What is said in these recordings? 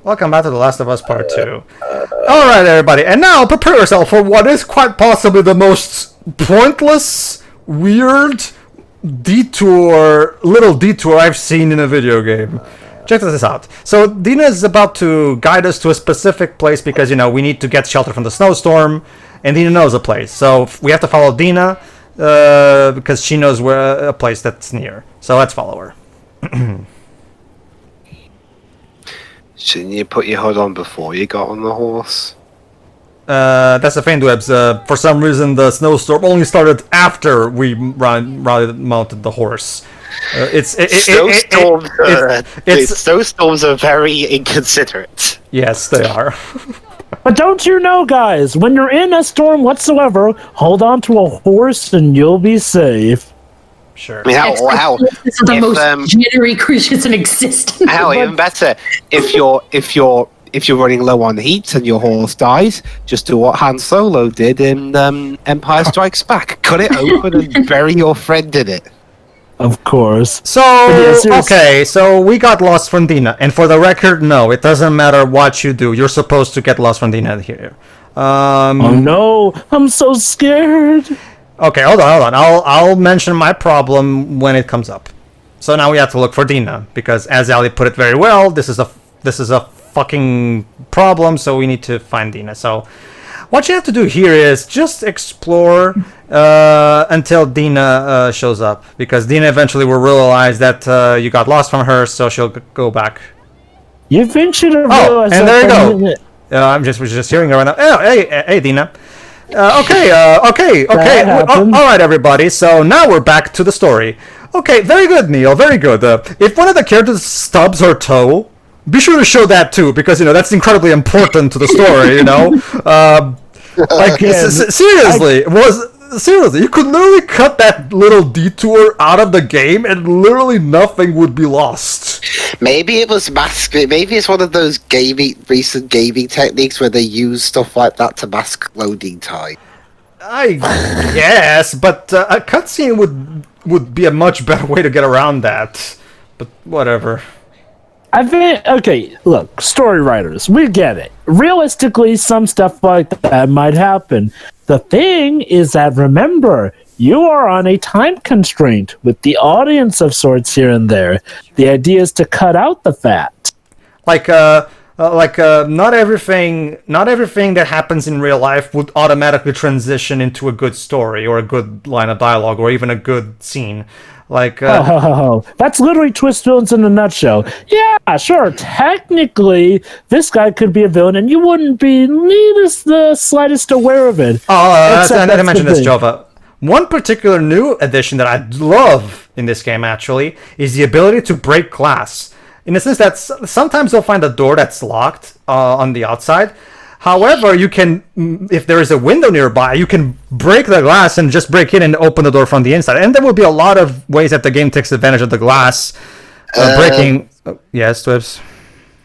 Welcome back to The Last of Us Part 2. Alright, everybody, and now prepare yourself for what is quite possibly the most pointless, weird little detour I've seen in a video game. Check this out. So, Dina is about to guide us to a specific place because, we need to get shelter from the snowstorm, and Dina knows a place. So, we have to follow Dina because she knows where a place that's near. So, let's follow her. Shouldn't you put your hood on before you got on the horse? That's the thing, Dwebs. For some reason, the snowstorm only started after we mounted the horse. Snowstorms are very inconsiderate. Yes, they are. But don't you know, guys, when you're in a storm whatsoever, hold on to a horse and you'll be safe. Sure. I mean, how This is the most jittery creatures in existence. How even better if you're running low on heat and your horse dies, just do what Han Solo did in Empire Strikes Back. Cut it open and bury your friend in it. Of course. So, okay, so we got lost from Dina, and for the record, no, it doesn't matter what you do. You're supposed to get lost from Dina here. Oh no, I'm so scared. Okay, hold on. I'll mention my problem when it comes up. So now we have to look for Dina, because as Ali put it very well, this is a fucking problem, so we need to find Dina. So what you have to do here is just explore until Dina shows up, because Dina eventually will realize that you got lost from her, so she'll go back. You think she'd have realized and there you go. I'm just hearing her right now. Oh, hey, Dina. Okay. All right, everybody. So now we're back to the story. Okay, very good, Neil. Very good. If one of the characters stubs her toe, be sure to show that too, because that's incredibly important to the story. Seriously, you could literally cut that little detour out of the game, and literally nothing would be lost. Maybe it was masking. Maybe it's one of those recent gaming techniques where they use stuff like that to mask loading time. I guess, but a cutscene would be a much better way to get around that. But whatever. I think, okay, look, story writers, we get it. Realistically, some stuff like that might happen. The thing is that, remember, you are on a time constraint with the audience of sorts here and there. The idea is to cut out the fat. Not everything that happens in real life would automatically transition into a good story or a good line of dialogue or even a good scene. That's literally twist villains in a nutshell. Yeah, sure. Technically, this guy could be a villain, and you wouldn't be the slightest aware of it. I didn't mention this, Jova. One particular new addition that I love in this game, actually, is the ability to break glass. In the sense that sometimes you'll find a door that's locked on the outside. However, you can, if there is a window nearby, you can break the glass and just break in and open the door from the inside. And there will be a lot of ways that the game takes advantage of the glass breaking. Yes, Twibs?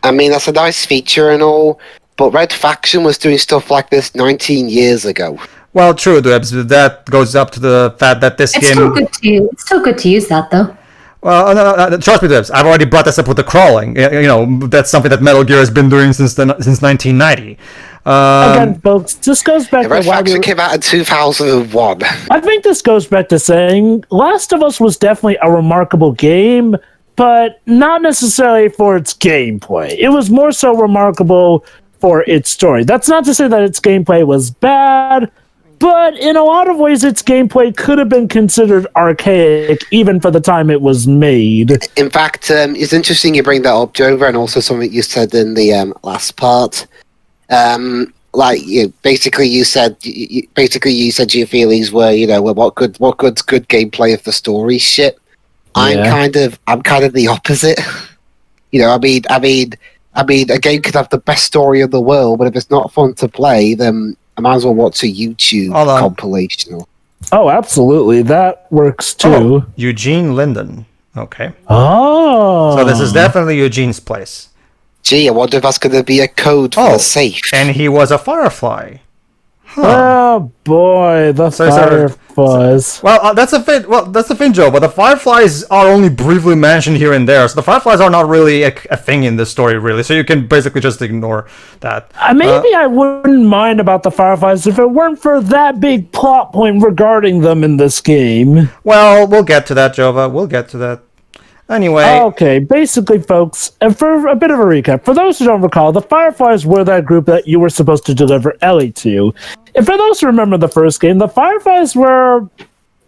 I mean, that's a nice feature and all, but Red Faction was doing stuff like this 19 years ago. Well, true, Twibs. That goes up to the fact that this game... It's still good to use that, though. Well, no, trust me, Twibs. I've already brought this up with the crawling. That's something that Metal Gear has been doing since 1990. Again, folks, this goes back Red Faction came out in 2001. I think this goes back to saying Last of Us was definitely a remarkable game, but not necessarily for its gameplay. It was more so remarkable for its story. That's not to say that its gameplay was bad, but in a lot of ways, its gameplay could have been considered archaic, even for the time it was made. In fact, it's interesting you bring that up, Jover, and also something you said in the last part. Basically, you said your feelings were, what good's good gameplay if the story's shit. Yeah. I'm kind of the opposite. I mean, a game could have the best story in the world, but if it's not fun to play, then I might as well watch a YouTube compilation. Oh, absolutely. That works too. Oh, Eugene Linden. Okay. Oh. So this is definitely Eugene's place. Gee, I wonder if that's going to be a code for the safe. And he was a Firefly. Oh boy, the Fireflies. Well, that's a thing. Well, that's the thing, Joe. But the Fireflies are only briefly mentioned here and there, so the Fireflies are not really a thing in this story, really. So you can basically just ignore that. Maybe I wouldn't mind about the Fireflies if it weren't for that big plot point regarding them in this game. Well, we'll get to that, Jova. We'll get to that. Anyway. Okay, basically, folks, and for a bit of a recap, for those who don't recall, the Fireflies were that group that you were supposed to deliver Ellie to. And for those who remember the first game, the Fireflies were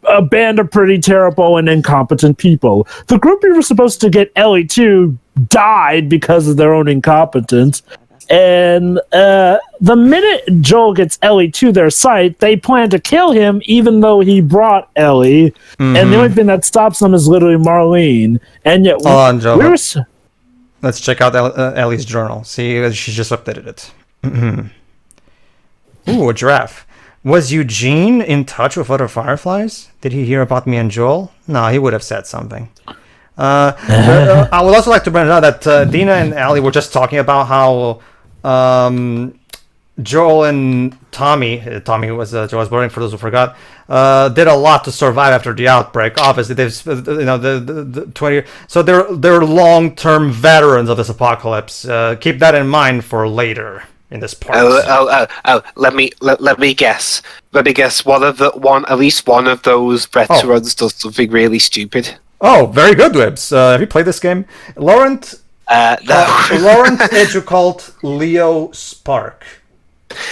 a band of pretty terrible and incompetent people. The group you were supposed to get Ellie to died because of their own incompetence. And the minute Joel gets Ellie to their site, they plan to kill him even though he brought Ellie. Mm-hmm. And the only thing that stops them is literally Marlene. And yet, hold on, Joel. Let's check out Ellie's journal. See, she just updated it. Ooh, a giraffe. Was Eugene in touch with other Fireflies? Did he hear about me and Joel? No, he would have said something. I would also like to bring out that Dina and Ellie were just talking about how Joel and Tommy was Joel's boarding, for those who forgot, did a lot to survive after the outbreak. Obviously, they've the 20 years, so they're long-term veterans of this apocalypse. Keep that in mind for later in this part. Let me guess. Let me guess. At least one of those veterans does something really stupid. Oh, very good, Wibs. Have you played this game? Laurent Educult Leo Spark.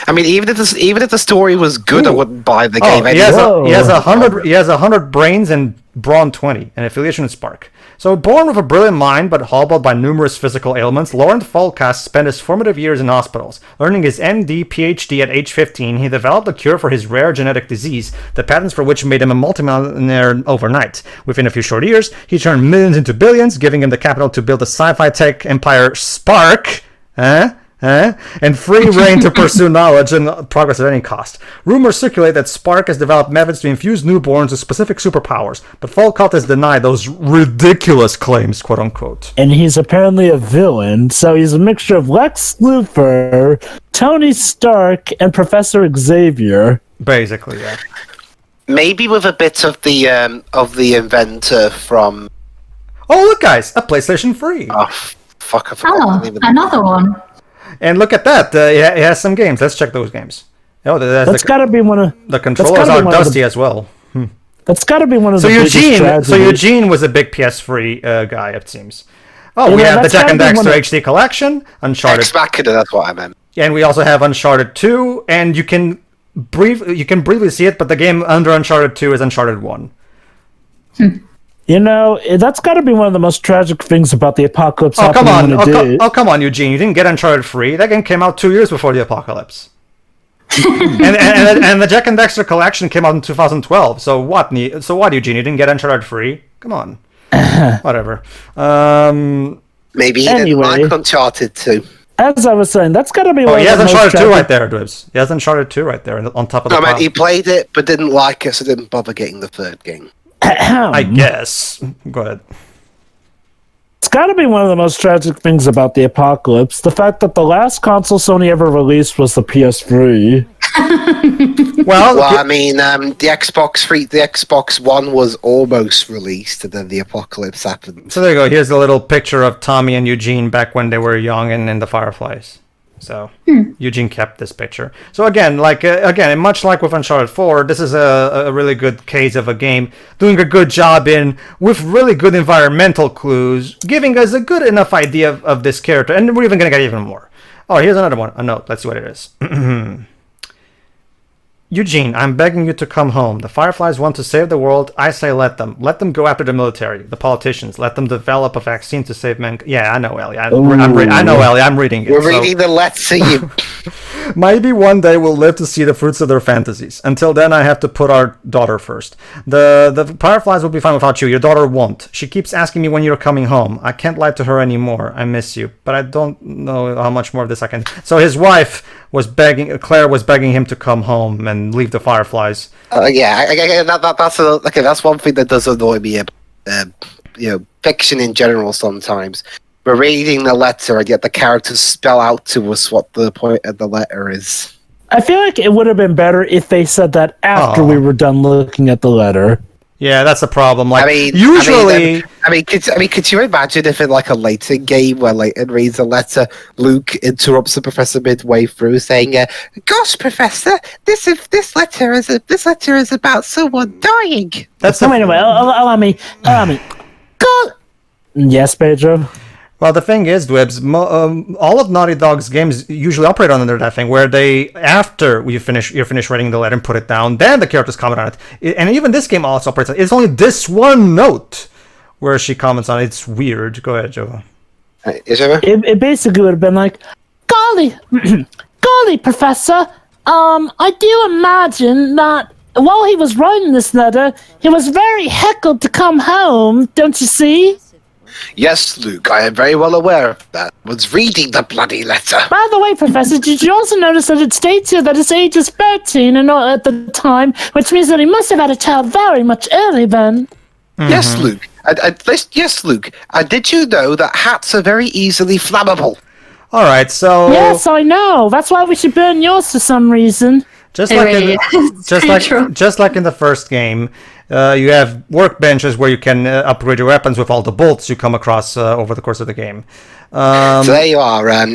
I mean, even if the story was good, I wouldn't buy the game. He has 100 brains and brawn 20, and affiliation with Spark. So, born with a brilliant mind, but hobbled by numerous physical ailments, Laurent Falcast spent his formative years in hospitals. Earning his MD, PhD at age 15, he developed a cure for his rare genetic disease, the patents for which made him a multimillionaire overnight. Within a few short years, he turned millions into billions, giving him the capital to build the sci-fi tech empire Spark. And free reign to pursue knowledge and progress at any cost. Rumors circulate that Spark has developed methods to infuse newborns with specific superpowers, but Falcott has denied those ridiculous claims, quote-unquote. And he's apparently a villain, so he's a mixture of Lex Luthor, Tony Stark, and Professor Xavier. Basically, yeah. Maybe with a bit of the inventor from... Oh, look, guys! A PlayStation 3! Oh, fuck, I forgot. Another one. And look at that. It has some games. Let's check those games. Oh, that's got to be one of... The controllers are dusty as well. That's got to be one of so the Eugene was a big PS3 guy, it seems. Oh, we have the Jack and Daxter HD Collection, Uncharted. Ex Machina, that's what I meant. And we also have Uncharted 2, and you can briefly see it, but the game under Uncharted 2 is Uncharted 1. You know, that's got to be one of the most tragic things about the apocalypse. Come on, Eugene! You didn't get Uncharted free. That game came out 2 years before the apocalypse. and the Jack and Daxter collection came out in 2012. So what, Eugene? You didn't get Uncharted free? Come on. Whatever. Maybe he didn't like Uncharted 2. As I was saying, that's got to be. Oh, he has Uncharted 2 right there, Dwibs. He has Uncharted 2 right there on top of the. No, man, he played it but didn't like it, so didn't bother getting the third game. I guess. Go ahead. It's got to be one of the most tragic things about the apocalypse. The fact that the last console Sony ever released was the PS3. well, I mean, the Xbox One was almost released, and then the apocalypse happened. So there you go. Here's a little picture of Tommy and Eugene back when they were young and in the Fireflies. So Eugene kept this picture. So again, much like with Uncharted 4, this is a really good case of a game doing a good job with really good environmental clues, giving us a good enough idea of this character, and we're even going to get even more. Oh, here's another one. A note. Let's see what it is. Eugene, I'm begging you to come home. The Fireflies want to save the world. I say let them. Let them go after the military, the politicians. Let them develop a vaccine to save mankind. Yeah, I know, Ellie. I know, Ellie. I'm reading it. We're reading the letter to you. Maybe one day we'll live to see the fruits of their fantasies. Until then, I have to put our daughter first. The Fireflies will be fine without you. Your daughter won't. She keeps asking me when you're coming home. I can't lie to her anymore. I miss you. But I don't know how much more of this I can... So his wife Claire was begging him to come home and leave the Fireflies. That's one thing that does annoy me about fiction in general sometimes. We're reading the letter and yet the characters spell out to us what the point of the letter is. I feel like it would have been better if they said that after we were done looking at the letter. Yeah, that's the problem. Like, could you imagine if in like a later game where Leighton reads a letter, Luke interrupts the professor midway through, saying, "Gosh, Professor, this letter is about someone dying." That's anyway. Allow me. God. Yes, Pedro. Well, the thing is, Dwebs, all of Naughty Dog's games usually operate under that thing where they, after you're finished writing the letter and put it down, then the characters comment on it. And even this game also operates. It's only this one note where she comments on it. It's weird. Go ahead, Joe. It basically would have been like, golly, Professor. I do imagine that while he was writing this letter, he was very heckled to come home. Don't you see? Yes, Luke, I am very well aware of that. I was reading the bloody letter. By the way, Professor, did you also notice that it states here that his age is 13 and not at the time, which means that he must have had a child very much early then? Mm-hmm. Yes, Luke. Yes, Luke. Did you know that hats are very easily flammable? All right, so... Yes, I know. That's why we should burn yours for some reason. Just like in the first game, you have workbenches where you can upgrade your weapons with all the bolts you come across over the course of the game. So there you are.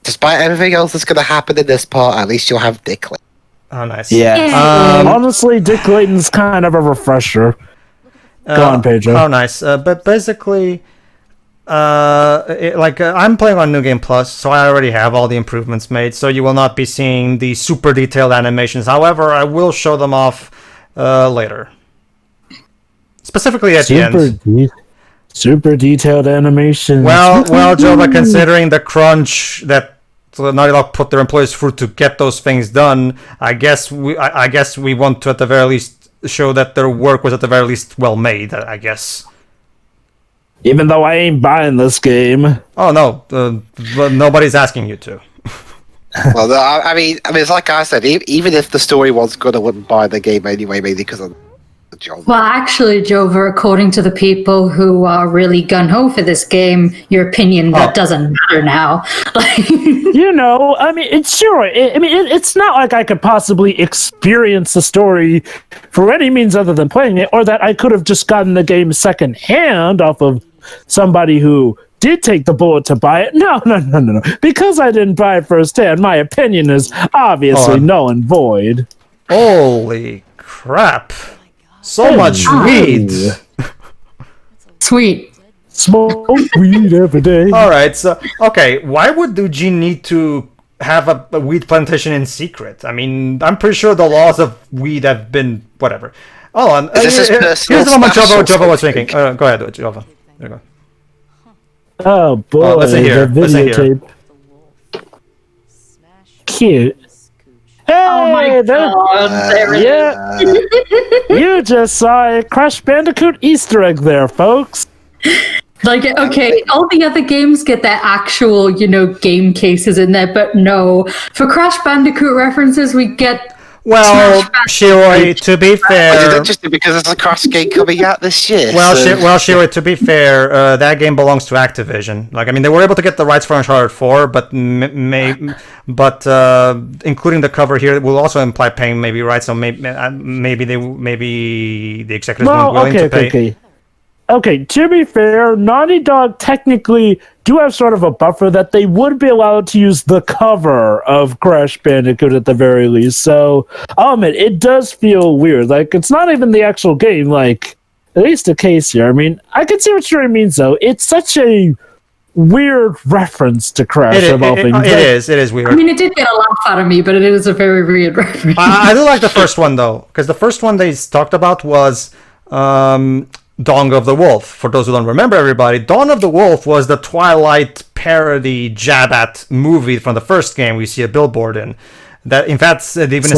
Despite everything else that's going to happen in this part, at least you'll have Dick Clayton. Oh, nice. Yeah. Honestly, Dick Clayton's kind of a refresher. Go on, Pedro. Oh, nice. But basically... I'm playing on New Game Plus, so I already have all the improvements made, so you will not be seeing the super detailed animations. However, I will show them off later. Specifically at the end. Super detailed animations. Well, Jova, considering the crunch that Naughty Dog put their employees through to get those things done, I guess we want to at the very least show that their work was at the very least well made, I guess. Even though I ain't buying this game. Oh, no. Nobody's asking you to. Well, I mean, it's like I said, even if the story was good, I wouldn't buy the game anyway, mainly because of the job. Well, actually, Jover, according to the people who are really gung-ho for this game, your opinion, that doesn't matter now. I mean, it's not like I could possibly experience the story for any means other than playing it, or that I could have just gotten the game secondhand off of somebody who did take the bullet to buy it. No. Because I didn't buy it firsthand, my opinion is obviously null and void. Holy crap. So much weed. Sweet. Smoke weed every day. Alright, so, okay, why would Eugene need to have a weed plantation in secret? I mean, I'm pretty sure the laws of weed have been, whatever. Oh, and here's the moment Jova was thinking. Go ahead, Jova. There you go. Oh boy, let's see here. the videotape. Cute. Hey, Oh my god, there it is. You just saw a Crash Bandicoot Easter egg there, folks. Like, okay, all the other games get their actual, game cases in there, but no. For Crash Bandicoot references, we get... Well, Shiroi, to be fair... Is it interesting because there's a Crash game coming out this year? Well, Shiroi, to be fair, that game belongs to Activision. Like, I mean, they were able to get the rights for Uncharted 4, but including the cover here will also imply paying maybe rights, so maybe the executives weren't willing to pay. Okay, to be fair, Naughty Dog technically do have sort of a buffer that they would be allowed to use the cover of Crash Bandicoot at the very least. So, I'll admit, it does feel weird. Like, it's not even the actual game, like, at least the case here. I mean, I can see what Shuri means, though. It's such a weird reference to Crash of all things. It is weird. I mean, it did get a laugh out of me, but it was a very weird reference. I do like the first one, though, because the first one they talked about was... Dawn of the Wolf. For those who don't remember, everybody, Dawn of the Wolf was the Twilight parody jab at movie from the first game we see a billboard in. That, in fact, it's even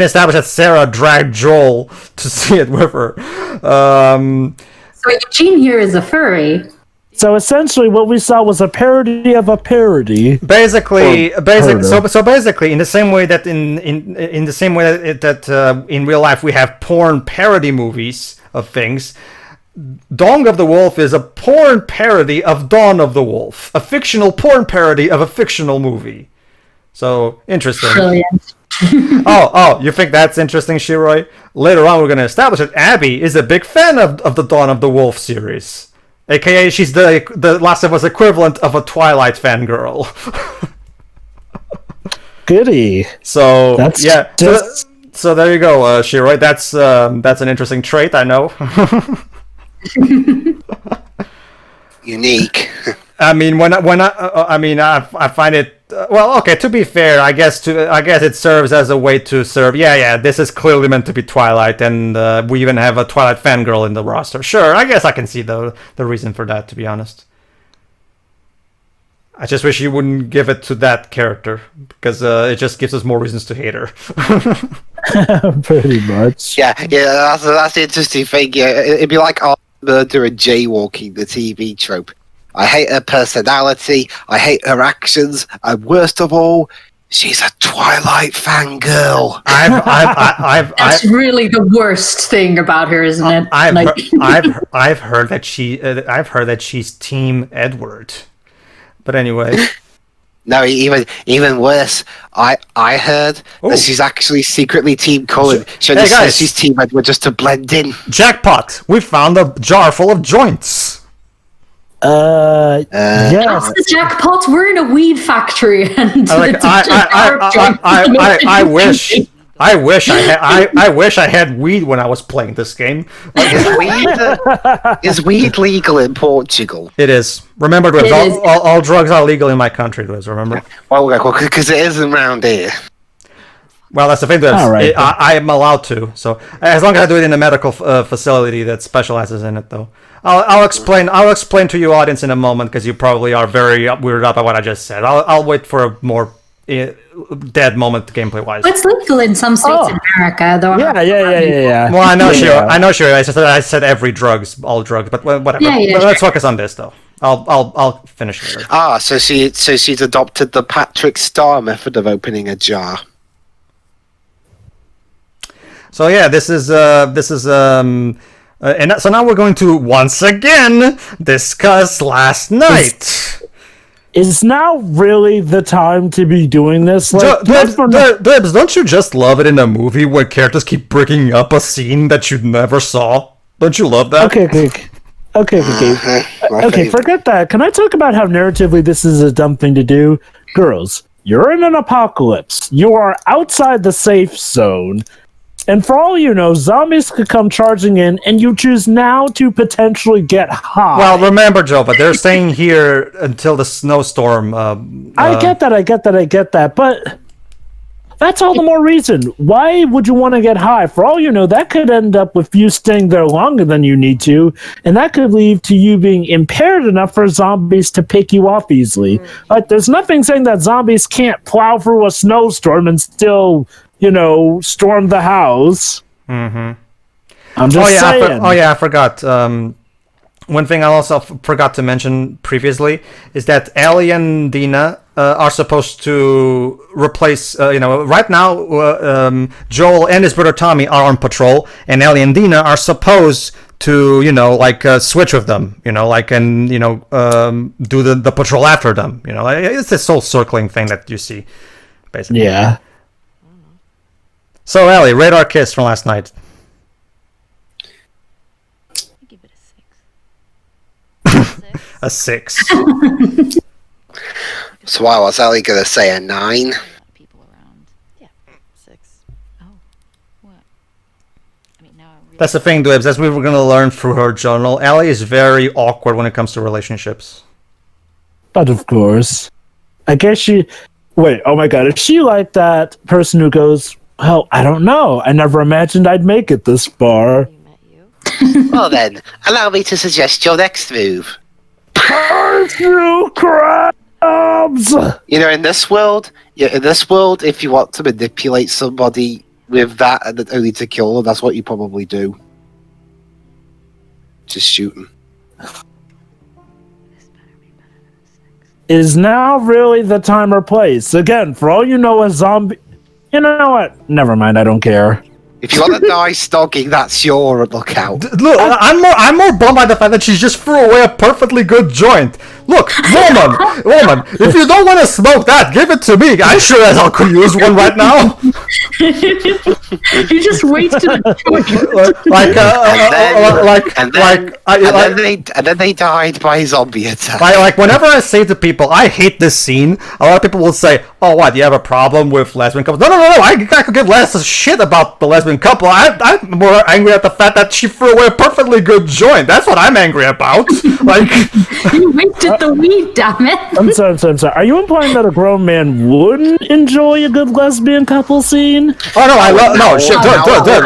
established that Sarah dragged Joel to see it with her. So Eugene here is a furry. So essentially, what we saw was a parody of a parody. Basically, in the same way that in real life we have porn parody movies of things. Dawn of the Wolf is a porn parody of Dawn of the Wolf, a fictional porn parody of a fictional movie. So, interesting. Brilliant. You think that's interesting, Shiroi? Later on, we're going to establish that Abby is a big fan of the Dawn of the Wolf series. AKA, she's the Last of Us equivalent of a Twilight fangirl. Goody. So, That's yeah. just- So there you go, Shiroi. That's an interesting trait, I know. Unique. I mean, I find it. Well, okay. To be fair, I guess it serves as a way to serve. Yeah. This is clearly meant to be Twilight, and we even have a Twilight fangirl in the roster. Sure, I guess I can see the reason for that. To be honest, I just wish you wouldn't give it to that character because it just gives us more reasons to hate her. Pretty much. Yeah, that's the interesting thing. Yeah, it'd be like murder and jaywalking, the TV trope. I hate her personality. I hate her actions. And worst of all, she's a Twilight fangirl. That's really the worst thing about her, isn't it? I've heard that she's Team Edward. But anyway. No, even worse. I heard that she's actually secretly Team Cullen. She only says she's Team Edward just to blend in. Jackpot! We found a jar full of joints. Yes. That's the jackpot. We're in a weed factory, and I wish I had weed when I was playing this game. Is weed legal in Portugal? It is. Remember, all drugs are legal in my country, Liz, remember? Well, because it isn't around here. Well, that's the thing. Right, I am allowed to. So as long as I do it in a medical facility that specializes in it, though. I'll explain to you, audience, in a moment, because you probably are very weirded out by what I just said. I'll wait for a more dead moment gameplay wise. It's legal in some states in America, though. Yeah. Well, I know, sure. I said all drugs, but whatever. Let's focus on this, though. I'll finish later. So she's adopted the Patrick Star method of opening a jar. So yeah, this is and so now we're going to once again discuss last night. Is now really the time to be doing this? Dibs, don't you just love it in a movie where characters keep bringing up a scene that you never saw? Don't you love that? Okay. Forget that. Can I talk about how narratively this is a dumb thing to do? Girls, you're in an apocalypse. You are outside the safe zone. And for all you know, zombies could come charging in, and you choose now to potentially get high. Well, remember, Joe, but they're staying here until the snowstorm. I get that, but that's all the more reason. Why would you want to get high? For all you know, that could end up with you staying there longer than you need to, and that could lead to you being impaired enough for zombies to pick you off easily. Like, there's nothing saying that zombies can't plow through a snowstorm and still, storm the house. Mm-hmm. I'm just saying. I forgot. One thing I also forgot to mention previously is that Ellie and Dina are supposed to replace, right now, Joel and his brother Tommy are on patrol, and Ellie and Dina are supposed to, switch with them, do the patrol after them, it's this whole circling thing that you see, basically. Yeah. So, Ellie, rate our kiss from last night. I give it a 6. A 6. So I was only going to say a 9. People around. Yeah, 6. Oh, what? I mean, now I really... That's the thing, Dwebs. As we were going to learn through her journal, Ellie is very awkward when it comes to relationships. But of course. I guess she... Wait, oh my god, is she like that person who goes... Well, I don't know. I never imagined I'd make it this far. met you. Well then, allow me to suggest your next move. You crabs! In this world, if you want to manipulate somebody with that and only to kill them, that's what you probably do. Just shoot them. Is now really the time or place? Again, for all you know, a zombie... You know what? Never mind, I don't care. If you want to die stalking, that's your lookout. Look, I'm more bummed by the fact that she just threw away a perfectly good joint. Look, woman, if you don't want to smoke that, give it to me. I sure as hell could use one right now. You just wasted a and then they died by zombie attack. Like whenever I say to people, I hate this scene, a lot of people will say, "Oh, what? Do you have a problem with lesbian couples?" No. I could give less a shit about the lesbian couple. I'm more angry at the fact that she threw away a perfectly good joint. That's what I'm angry about. Like, you wasted the weed, damn it. I'm sorry. Are you implying that a grown man wouldn't enjoy a good lesbian couple scene? Oh no, I love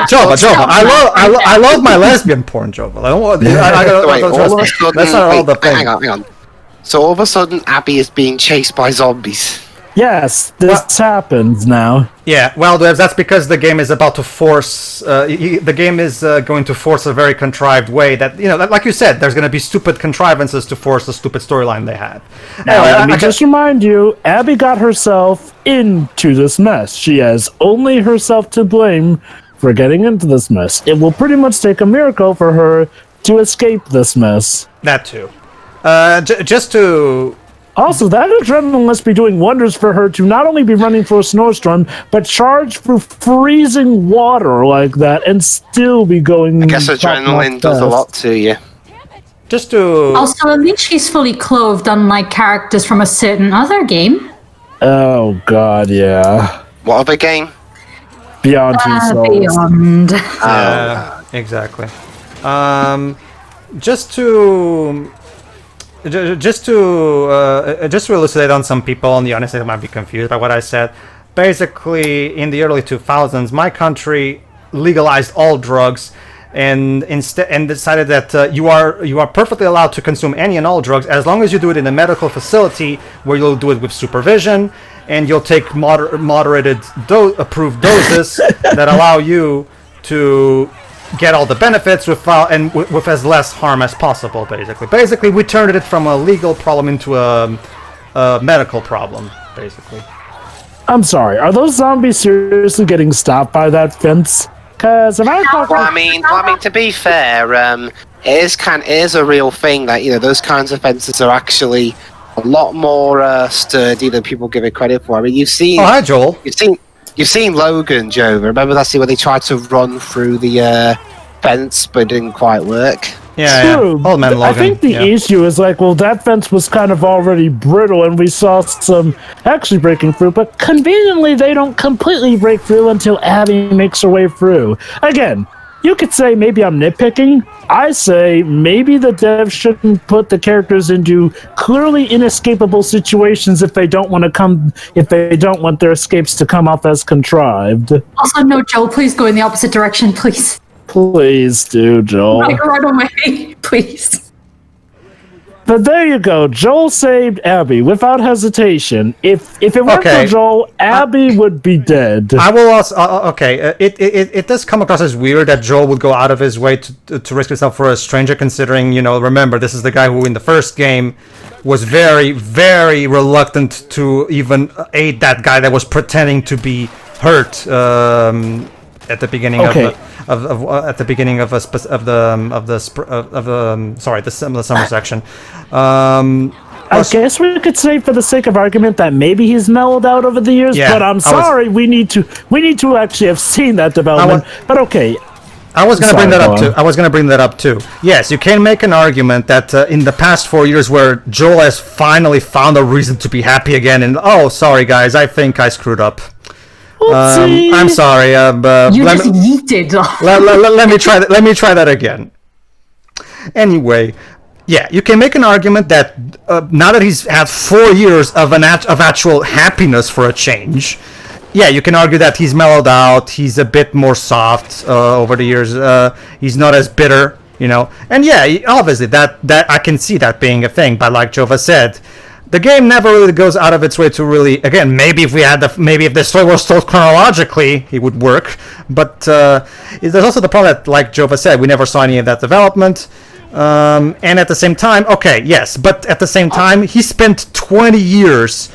Jova. I love my lesbian porn, Jova. That's not all the thing. Hang on. So all of a sudden, Abby is being chased by zombies. Yes, this happens now. Yeah, well, that's because the game is about to force. The game is going to force a very contrived way that like you said, there's going to be stupid contrivances to force the stupid storyline they had. Now, let me just remind you, Abby got herself into this mess. She has only herself to blame for getting into this mess. It will pretty much take a miracle for her to escape this mess. That too. Just to. Also, that adrenaline must be doing wonders for her to not only be running through a snowstorm, but charge through freezing water like that and still be going. I guess adrenaline does a lot to you. Just to. Also, at least she's fully clothed, unlike characters from a certain other game. Oh, God, yeah. What other game? Beyond Two Souls. Beyond. Exactly. Just to elucidate on some people, and the honest, they might be confused by what I said. Basically, in the early 2000s, my country legalized all drugs, and decided that you are perfectly allowed to consume any and all drugs as long as you do it in a medical facility where you'll do it with supervision, and you'll take moderated approved doses that allow you to get all the benefits with as less harm as possible. Basically, we turned it from a legal problem into a medical problem. Basically, I'm sorry. Are those zombies seriously getting stopped by that fence? Because if I mean, to be fair, it is a real thing that those kinds of fences are actually a lot more sturdy than people give it credit for. I mean, you've seen. Oh, hi, Joel. You've seen Logan, Joe. Remember that scene where they tried to run through the fence, but it didn't quite work? Yeah, true. Old man Logan. I think the issue is that fence was kind of already brittle, and we saw some actually breaking through, but conveniently they don't completely break through until Abby makes her way through. Again, you could say maybe I'm nitpicking. I say maybe the devs shouldn't put the characters into clearly inescapable situations if they don't want their escapes to come off as contrived. Also, no, Joel, please go in the opposite direction, please. Please do, Joel. Right away, please. But there you go. Joel saved Abby without hesitation. If it weren't for Joel, Abby would be dead. I will also. It does come across as weird that Joel would go out of his way to risk himself for a stranger, considering remember, this is the guy who in the first game was very, very reluctant to even aid that guy that was pretending to be hurt at the beginning the summer section. I guess we could say, for the sake of argument, that maybe he's mellowed out over the years. Yeah, but I'm sorry, we need to actually have seen that development. But okay. I was going to bring that up too. Yes, you can make an argument that in the past 4 years, where Joel has finally found a reason to be happy again, and sorry guys, I think I screwed up. I'm sorry. You just yeeted. Let me try that again. Anyway, yeah, you can make an argument that now that he's had 4 years of actual happiness for a change, yeah, you can argue that he's mellowed out. He's a bit more soft over the years. He's not as bitter, And yeah, obviously that I can see that being a thing. But like Jova said, the game never really goes out of its way to really. Again, maybe if the story was told chronologically, it would work. But there's also the problem that, like Jova said, we never saw any of that development. And at the same time, but at the same time, he spent 20 years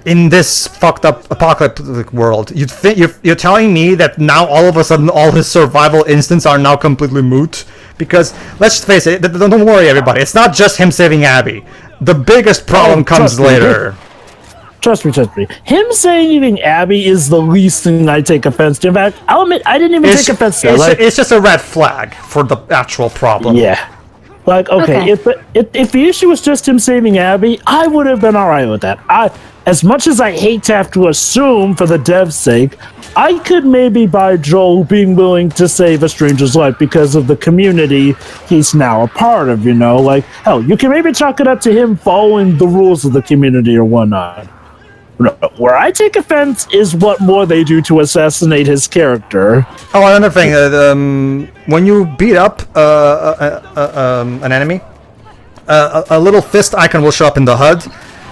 in this fucked up apocalyptic world. You're telling me that now all of a sudden all his survival instincts are now completely moot Because let's face it, don't worry, everybody. It's not just him saving Abby. The biggest problem comes later. Trust me. Him saving Abby is the least thing I take offense to. In fact, I'll admit I didn't even take offense to it. It's just a red flag for the actual problem. Yeah. Like, okay. If the issue was just him saving Abby, I would have been alright with that. As much as I hate to have to assume for the dev's sake, I could maybe buy Joel being willing to save a stranger's life because of the community he's now a part of, you know? Like, hell, you can maybe chalk it up to him following the rules of the community or whatnot. Where I take offense is what more they do to assassinate his character. Oh, another thing. When you beat up an enemy, a little fist icon will show up in the HUD,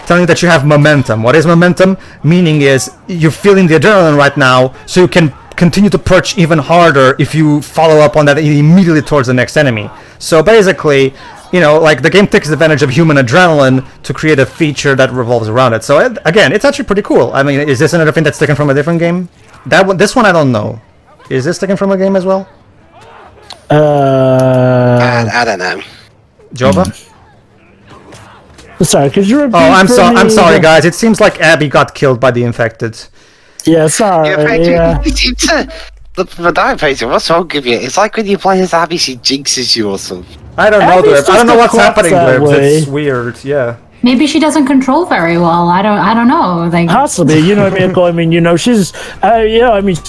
telling you that you have momentum. What is momentum? Meaning is you're feeling the adrenaline right now, so you can continue to perch even harder if you follow up on that immediately towards the next enemy. So basically, you know, like the game takes advantage of human adrenaline to create a feature that revolves around it. So again, it's actually pretty cool. I mean, is this another thing that's taken from a different game? This one I don't know. Is this taken from a game as well? I don't know. Jova? Sorry, could you repeat? Oh, I'm me? sorry, guys. It seems like Abby got killed by the infected. Yeah, sorry. Look, for that, Pedro, what's wrong with you? It's like when you play as Abby, she jinxes you or something. I don't know, Abby's Dweeb. I don't know what's just a happening, klutz that Dweeb. way. It's weird, yeah. Maybe she doesn't control very well. I don't know. Like, Possibly, you know what I mean? I mean, you know, she's,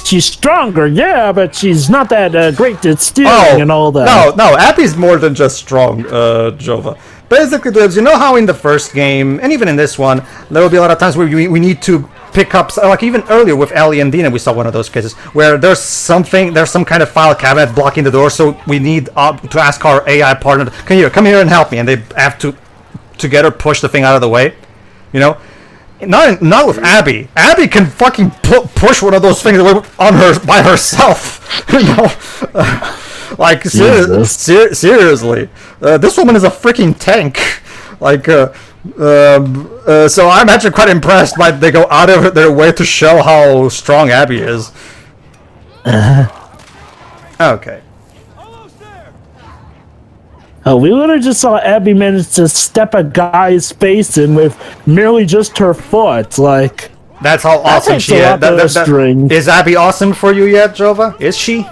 she's stronger, yeah, but she's not that great at stealing and all that. No, Abby's more than just strong, Jova. Basically, Dweebs, you know how in the first game, and even in this one, there will be a lot of times where we need to pick up, like even earlier with Ellie and Dina, we saw one of those cases where there's some kind of file cabinet blocking the door, so we need to ask our AI partner, come here and help me, and they have to together push the thing out of the way, you know. Not with Abby. Abby can fucking push one of those things away on her by herself, you know. Like seriously, this woman is a freaking tank. Like, so I'm actually quite impressed by they go out of their way to show how strong Abby is. Okay. Oh, we literally just saw Abby manage to step a guy's face in with merely just her foot. Like, that's how awesome she is. Is Abby awesome for you yet, Jova? Is she?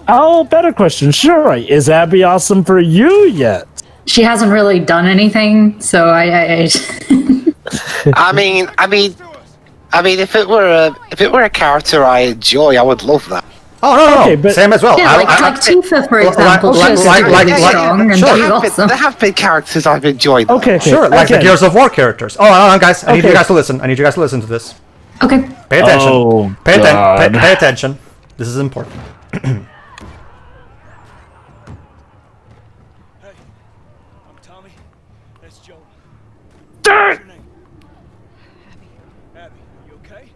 Oh, better question. Sure, is Abby awesome for you yet? she hasn't really done anything, so I I mean, if it were a character I enjoy, I would love that. Oh no, okay, but same as well. Yeah, like Tifa, for example, she's strong and sure. she's awesome. There have been characters I've enjoyed. Okay, sure, like the Gears of War characters. Oh, hold on, guys. I need you guys to listen. I need you guys to listen to this. Okay. Pay attention. Oh, pay God. Pay attention. This is important. I'm Tommy. That's Joe. What's your name? Abby, you okay?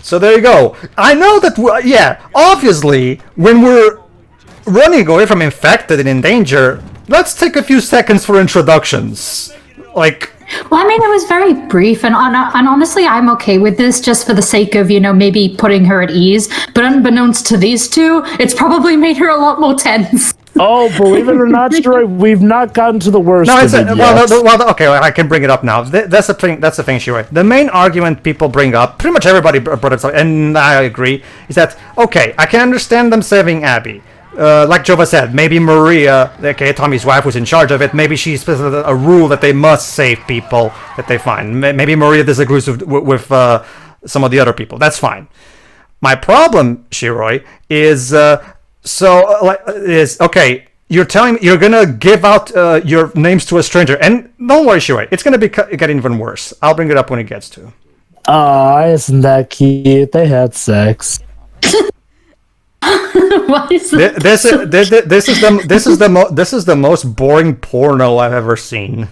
So there you go. I know that, yeah, obviously, when we're running away from infected and in danger, let's take a few seconds for introductions. Like... Well, I mean, it was very brief, and honestly, I'm okay with this just for the sake of, maybe putting her at ease. But unbeknownst to these two, it's probably made her a lot more tense. Oh, believe it or not, Troy, we've not gotten to the worst of it yet. Okay, I can bring it up now. That's the thing, Shiroi. The main argument people bring up, pretty much everybody brought it up, and I agree, is that, okay, I can understand them saving Abby. Like Jova said, maybe Maria, okay, Tommy's wife, was in charge of it. Maybe she's a rule that they must save people that they find. Maybe Maria disagrees with some of the other people. That's fine. My problem, Shiroi, is okay. You're telling me you're gonna give out your names to a stranger, and don't worry, Shiroi, it's gonna be getting even worse. I'll bring it up when it gets to. Aw, isn't that cute? They had sex. What is this? This is the most boring porno I've ever seen.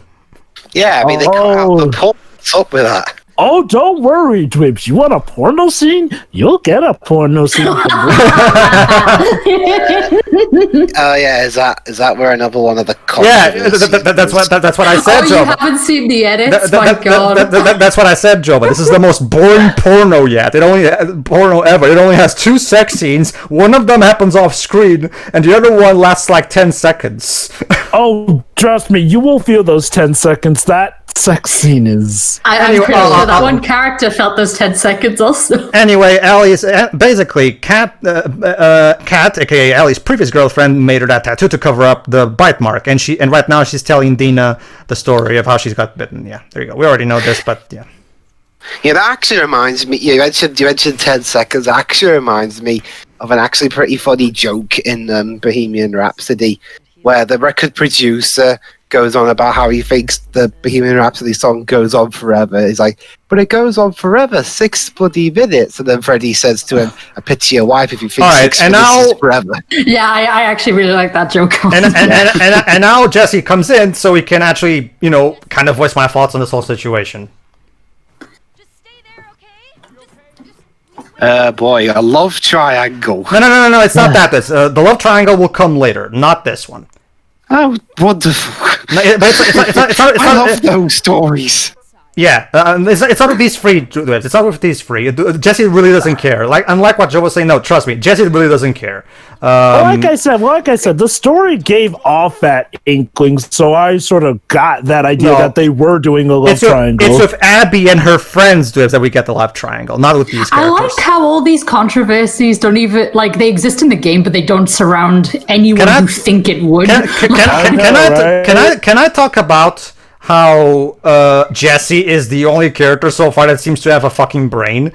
Yeah, I mean, they can't help the what's up with that. Oh, don't worry, Dwibs. You want a porno scene? You'll get a porno scene. Oh yeah, is that where another one of the that's what I said, Oh, Joe. you haven't seen the edits? My God. That's what I said, Joe. But this is the most boring porno yet. It only porno ever. It only has 2 sex scenes. One of them happens off screen, and the other one lasts like 10 seconds. Oh, trust me, you will feel those 10 seconds. That sex scene is... I'm pretty sure that one character felt those 10 seconds also. Anyway, Allie's basically Kat, aka Allie's previous girlfriend, made her that tattoo to cover up the bite mark, and right now she's telling Dina the story of how she's got bitten. Yeah, there you go. We already know this, but yeah. Yeah, that actually reminds me. You mentioned 10 seconds. That actually reminds me of an actually pretty funny joke in Bohemian Rhapsody, where the record producer goes on about how he thinks the Bohemian Rhapsody song goes on forever. He's like, but it goes on forever, 6 bloody minutes. And then Freddie says to him, I picture your wife if you think 6 minutes is forever. Yeah, I actually really like that joke. And now Jesse comes in so he can actually, kind of voice my thoughts on this whole situation. Boy, a love triangle. No, it's not that. The love triangle will come later, not this one. Oh, wonderful. No, I love those stories. Yeah, it's not with these free. It's not with these free. Jesse really doesn't care. Unlike what Joe was saying, no, trust me, Jesse really doesn't care. Like I said, the story gave off that inkling, so I sort of got that idea that they were doing a love triangle. It's with Abby and her friends that we get the love triangle, not with these characters. I like how all these controversies don't even they exist in the game, but they don't surround anyone who think it would. Can I talk about how Jesse is the only character so far that seems to have a fucking brain?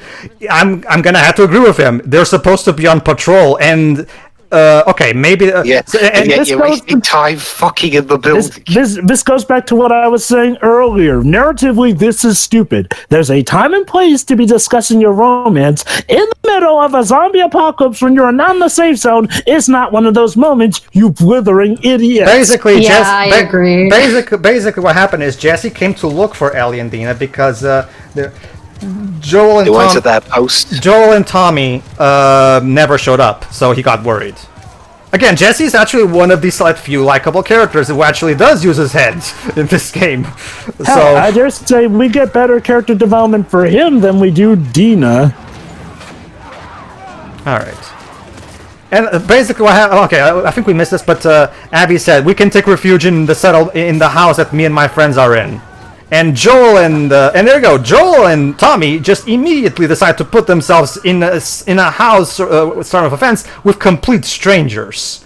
I'm gonna have to agree with him. They're supposed to be on patrol, and okay, maybe. And yet you're wasting time fucking in the building. This goes back to what I was saying earlier. Narratively, this is stupid. There's a time and place to be discussing your romance. In the middle of a zombie apocalypse when you're not in the safe zone is not one of those moments, you blithering idiot. Basically, I agree. Basically, what happened is Jesse came to look for Ellie and Dina because Joel and Tommy never showed up, so he got worried. Again, Jesse's actually one of these few likable characters who actually does use his head in this game. Hell, I dare say we get better character development for him than we do Dina. Alright. And basically what happened... Okay, I think we missed this, but Abby said, we can take refuge in the house that me and my friends are in. And Joel and there you go. Joel and Tommy just immediately decide to put themselves in a house sort of a fence with complete strangers.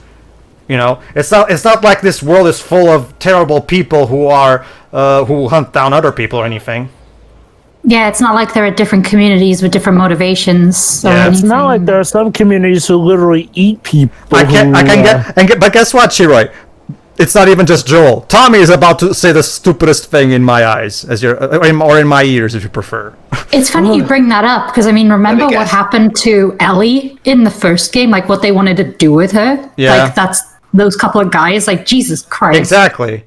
It's not like this world is full of terrible people who hunt down other people or anything. Yeah, it's not like they're at different communities with different motivations. It's not like there are some communities who literally eat people. But guess what, Shiroi? It's not even just Joel. Tommy is about to say the stupidest thing in my eyes, or in my ears, if you prefer. It's funny you bring that up, because, remember what happened to Ellie in the first game? What they wanted to do with her? Yeah. That's those couple of guys. Jesus Christ. Exactly.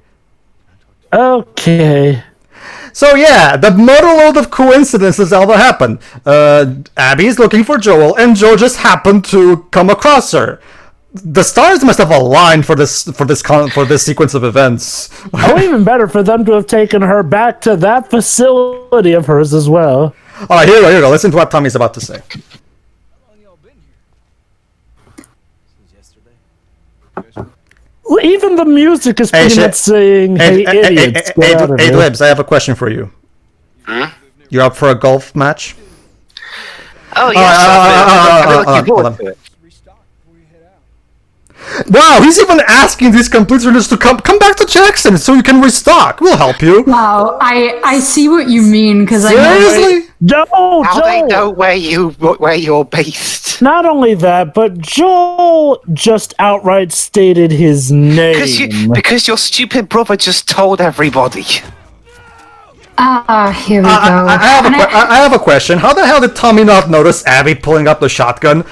Okay. So yeah, the motorload of coincidences all that happened. Abby's looking for Joel, and Joel just happened to come across her. The stars must have aligned for this sequence of events. Even better for them to have taken her back to that facility of hers as well. All right, here we go. Listen to what Tommy's about to say. How long y'all been here? Since yesterday. Even the music is pretty much saying, "Hey, idiots, get out of here." Libs, I have a question for you. Huh? You're up for a golf match? Oh yes, I'm looking forward to it. Wow, he's even asking these complete strangers to come back to Jackson so you can restock. We'll help you. Wow, I see what you mean, because Seriously? No, How Joel. they know where you're based? Not only that, but Joel just outright stated his name. Because your stupid brother just told everybody. Here we go. I have a question. How the hell did Tommy not notice Abby pulling up the shotgun?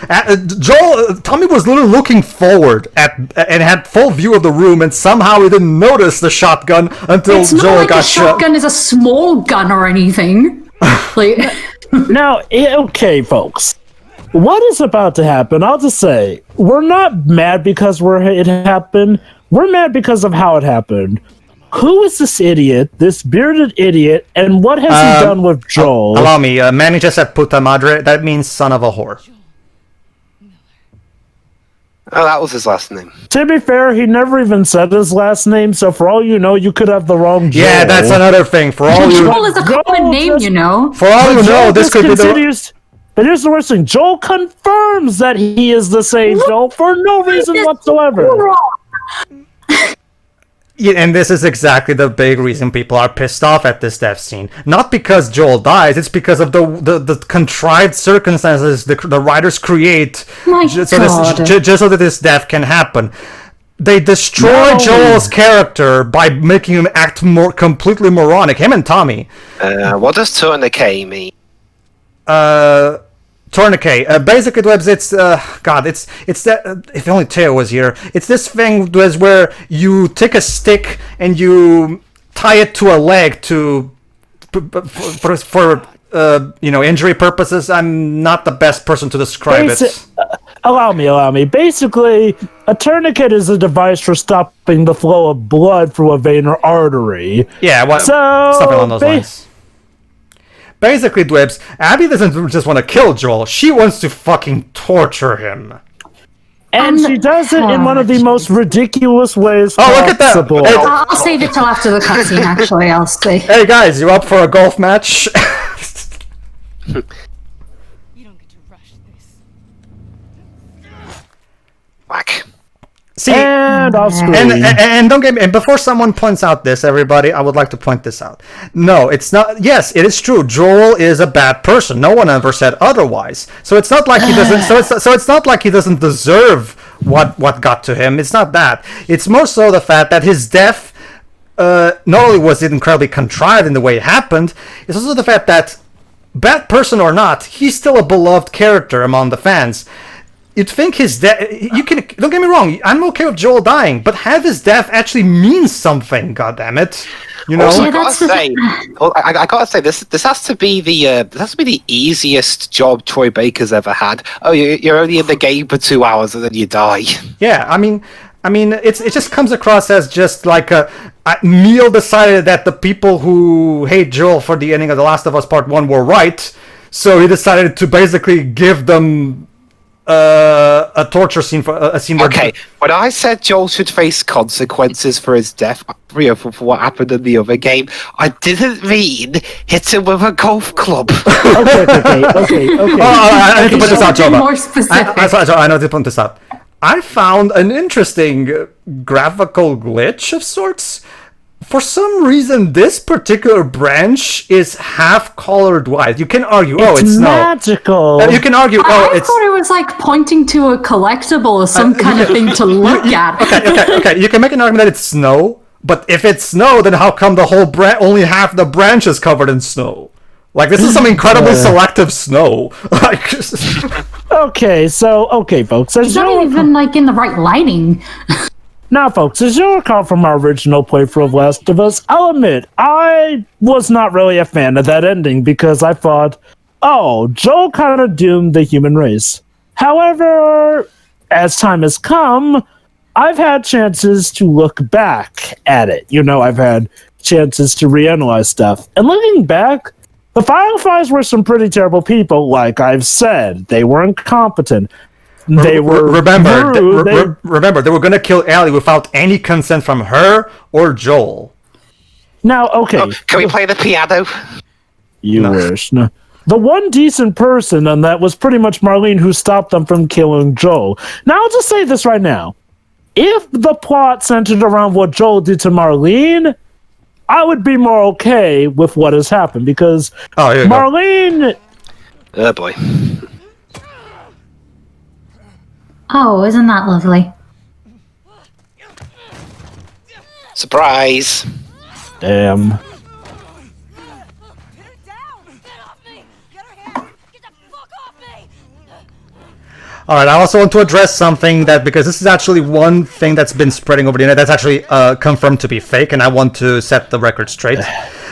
Tommy was literally looking forward and had full view of the room, and somehow he didn't notice the shotgun until It's not Joel like got a shotgun is a small gun or anything. Like, Now, okay, folks. What is about to happen? I'll just say, we're not mad because it happened. We're mad because of how it happened. Who is this idiot, this bearded idiot, and what has he done with Joel? Allow me, Manny just said puta madre. That means son of a whore. Oh, that was his last name. To be fair, he never even said his last name, so for all you know, you could have the wrong Joel. Yeah, that's another thing. For all you, Joel is a common name, you know. for all you know, this could be the. But here's the worst thing. Joel confirms that he is the same Joel for no reason whatsoever. Yeah, and this is exactly the big reason people are pissed off at this death scene. Not because Joel dies, it's because of the contrived circumstances the writers create just so that this death can happen. They destroy Joel's character by making him act more completely moronic. Him and Tommy. What does tourniquet mean? Tourniquet. Basically, it's that. If only Teo was here. It's this thing where you take a stick and you tie it to a leg for injury purposes. I'm not the best person to describe it. Allow me. Basically, a tourniquet is a device for stopping the flow of blood through a vein or artery. Yeah, something along those lines. Basically, Dwebs, Abby doesn't just want to kill Joel, she wants to fucking torture him. And she does it in one of the most ridiculous ways possible. Look at that! I'll save it till after the cutscene, actually, I'll say. Hey guys, you up for a golf match? You don't get to rush this. Whack. See, and off screen. And don't get me. And before someone points out this, everybody, I would like to point this out. No, it's not. Yes, it is true. Joel is a bad person. No one ever said otherwise. So it's not like he doesn't. So it's not like he doesn't deserve what got to him. It's not that. It's more so the fact that his death, not only was it incredibly contrived in the way it happened, it's also the fact that, bad person or not, he's still a beloved character among the fans. You'd think his death. You can. Don't get me wrong. I'm okay with Joel dying, but have his death actually mean something. God damn it! You know. Also, I gotta say, this has to be the easiest job Troy Baker's ever had. Oh, you're only in the game for 2 hours and then you die. Yeah, I mean, it just comes across as just like Neil decided that the people who hate Joel for the ending of The Last of Us Part 1 were right, so he decided to basically give them a torture scene for a scene. Okay, when I said Joel should face consequences for his death, for what happened in the other game, I didn't mean hit him with a golf club. Okay. I need to put this out, Joe. More specific. I know to point this out. I found an interesting graphical glitch of sorts. For some reason, this particular branch is half colored white. You can argue, it's magical. You can argue, I thought it was like pointing to a collectible or some kind of thing to look at. Okay. You can make an argument that it's snow, but if it's snow, then how come the whole only half the branch is covered in snow? Like, this is some incredibly selective snow. Okay, folks. It's not even like in the right lighting. Now, folks, as you'll recall from our original playthrough of Last of Us, I'll admit, I was not really a fan of that ending because I thought, Joel kind of doomed the human race. However, as time has come, I've had chances to look back at it. I've had chances to reanalyze stuff. And looking back, the Fireflies were some pretty terrible people, like I've said. They were incompetent. They were remember they were gonna kill Ellie without any consent from her or Joel. Now, okay, can we play the piano? You wish. No. The one decent person on that was pretty much Marlene, who stopped them from killing Joel. Now, I'll just say this right now: if the plot centered around what Joel did to Marlene, I would be more okay with what has happened because Marlene. Oh boy. Oh, isn't that lovely? Surprise! Damn. Alright, I also want to address something because this is actually one thing that's been spreading over the internet that's actually confirmed to be fake, and I want to set the record straight.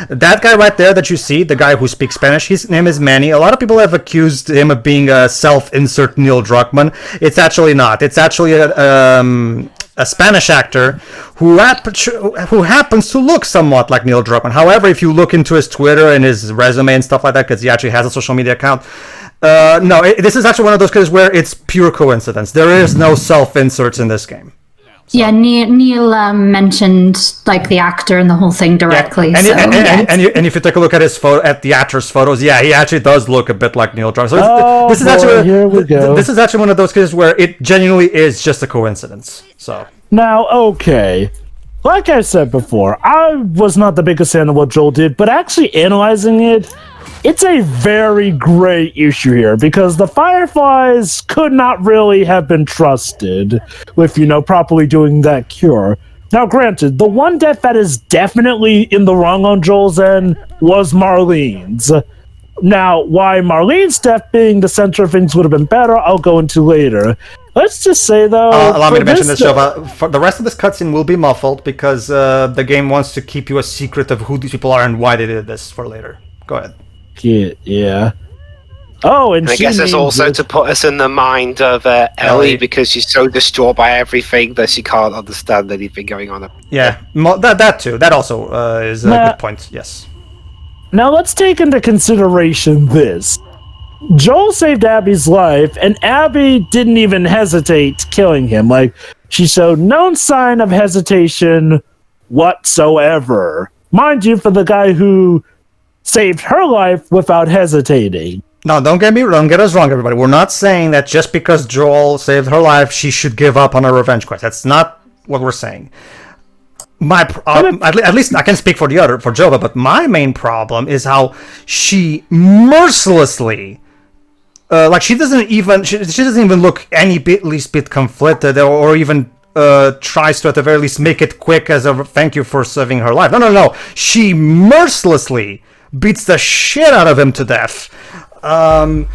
That guy right there that you see, the guy who speaks Spanish, his name is Manny. A lot of people have accused him of being a self-insert Neil Druckmann. It's actually not. It's actually a Spanish actor who happens to look somewhat like Neil Druckmann. However, if you look into his Twitter and his resume and stuff like that, because he actually has a social media account, this is actually one of those cases where it's pure coincidence. There is no self-inserts in this game. So. Yeah, Neil mentioned like the actor and the whole thing directly. Yeah. And if you take a look at his at the actor's photos, yeah, he actually does look a bit like Neil Druckmann. So this is actually one of those cases where it genuinely is just a coincidence. So now, okay, like I said before, I was not the biggest fan of what Joel did, but actually analyzing it, it's a very gray issue here because the Fireflies could not really have been trusted with, properly doing that cure. Now, granted, the one death that is definitely in the wrong on Joel's end was Marlene's. Now, why Marlene's death being the center of things would have been better, I'll go into later. Let's just say, though... allow me to mention this, Jova. For the rest of this cutscene will be muffled because the game wants to keep you a secret of who these people are and why they did this for later. Go ahead. Yeah. Oh, and I guess it's also to put us in the mind of Ellie because she's so distraught by everything that she can't understand anything going on. Yeah, that too. That also is a good point. Yes. Now let's take into consideration this. Joel saved Abby's life, and Abby didn't even hesitate killing him. Like, she showed no sign of hesitation whatsoever. Mind you, for the guy who saved her life without hesitating. No, don't get us wrong, everybody. We're not saying that just because Joel saved her life, she should give up on her revenge quest. That's not what we're saying. At least I can speak for Jova, but my main problem is how she mercilessly, she doesn't even look least bit conflicted or even tries to at the very least make it quick as a thank you for saving her life. No. She mercilessly beats the shit out of him to death, and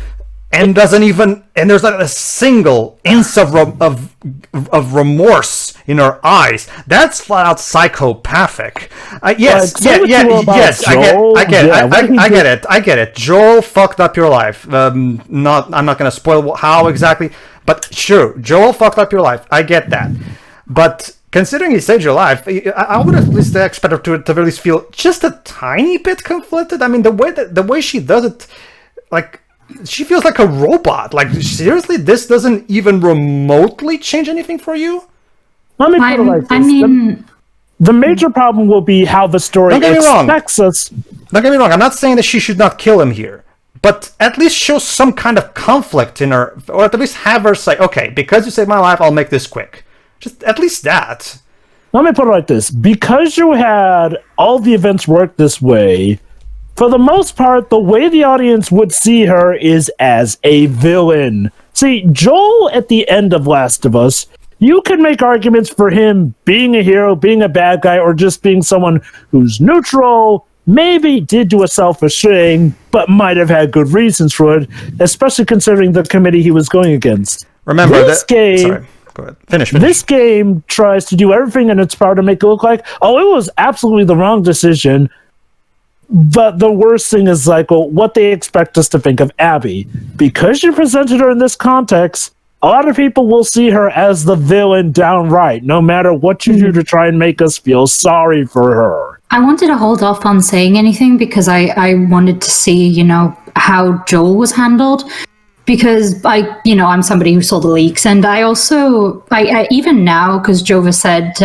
doesn't even. And there's not a single inch of remorse in her eyes. That's flat out psychopathic. Yes. I get it. Joel fucked up your life. I'm not gonna spoil how exactly, but sure, Joel fucked up your life. I get that, but considering he saved your life, I would at least expect her to at least feel just a tiny bit conflicted. I mean, the way she does it, like, she feels like a robot. Like, seriously, this doesn't even remotely change anything for you? Let me put it like this. The major problem will be how the story expects us. Don't get me wrong. I'm not saying that she should not kill him here, but at least show some kind of conflict in her, or at least have her say, okay, because you saved my life, I'll make this quick. Just at least that. Let me put it like this. Because you had all the events work this way, for the most part, the way the audience would see her is as a villain. See, Joel at the end of Last of Us, you could make arguments for him being a hero, being a bad guy, or just being someone who's neutral, maybe did do a selfish thing, but might have had good reasons for it, especially considering the committee he was going against. Remember this game... Sorry. Go ahead. Finish. This game tries to do everything in its power to make it look like, oh, it was absolutely the wrong decision. But the worst thing is, like, well, what they expect us to think of Abby. Because you presented her in this context, a lot of people will see her as the villain downright, no matter what you do to try and make us feel sorry for her. I wanted to hold off on saying anything because I wanted to see, how Joel was handled. Because I'm somebody who saw the leaks, and I also, I even now, because Jova said,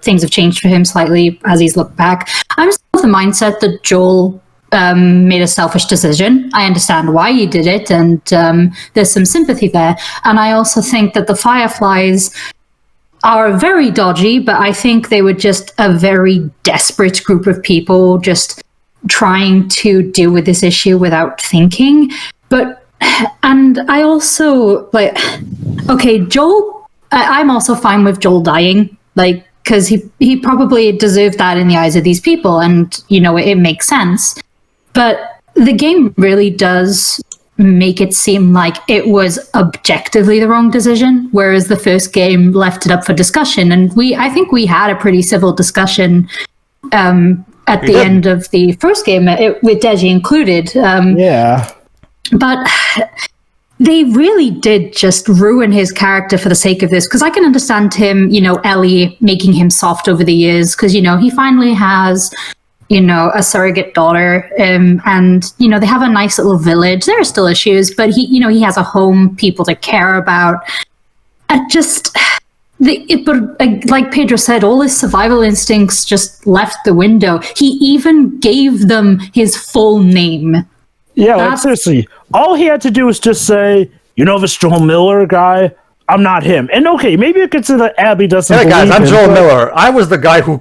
things have changed for him slightly as he's looked back. I'm still of the mindset that Joel made a selfish decision. I understand why he did it, and there's some sympathy there. And I also think that the Fireflies are very dodgy, but I think they were just a very desperate group of people just trying to deal with this issue without thinking. And I also, Joel, I'm also fine with Joel dying, because he probably deserved that in the eyes of these people, and, it makes sense. But the game really does make it seem like it was objectively the wrong decision, whereas the first game left it up for discussion. And I think we had a pretty civil discussion at the end of the first game, with Deji included. But they really did just ruin his character for the sake of this, because I can understand him, Ellie making him soft over the years, because, he finally has, a surrogate daughter, and, they have a nice little village. There are still issues, but he has a home, people to care about. But like Pedro said, all his survival instincts just left the window. He even gave them his full name. Yeah, like seriously, all he had to do was just say, this Joel Miller guy, I'm not him. And okay, maybe you could say that Abby doesn't believe guys, I'm him, Joel Miller. I was the guy who